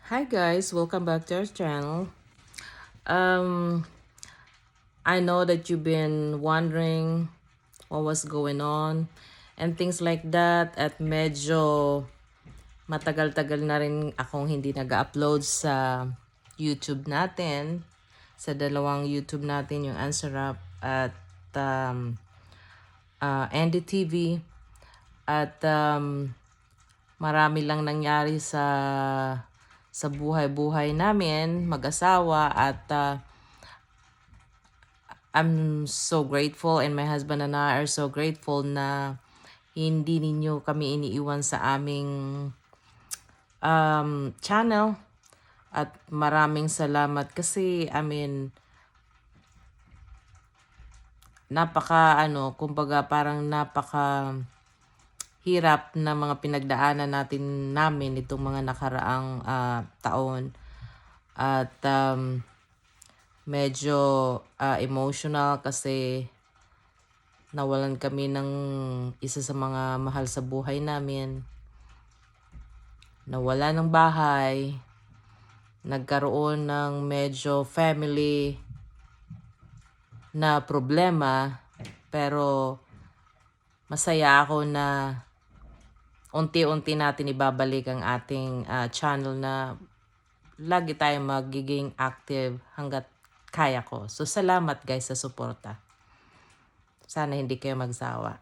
Hi guys, welcome back to our channel. Um, I know that you've been wondering what was going on and things like that, at medyo matagal-tagal na rin akong hindi nag-upload sa YouTube natin, sa dalawang YouTube natin, yung Answer Up at NDTV. At marami lang nangyari sa buhay-buhay namin mag-asawa, at I'm so grateful, and my husband and I are so grateful na hindi ninyo kami iniiwan sa aming channel. At maraming salamat kasi kumbaga parang napaka hirap na mga pinagdaanan namin itong mga nakaraang taon. At medyo emotional kasi nawalan kami ng isa sa mga mahal sa buhay namin. Nawala ng bahay, nagkaroon ng medyo family na problema, pero masaya ako na unti-unti natin ibabalik ang ating channel, na lagi tayong magiging active hanggat kaya ko. So salamat guys sa suporta. Sana hindi kayo magsawa.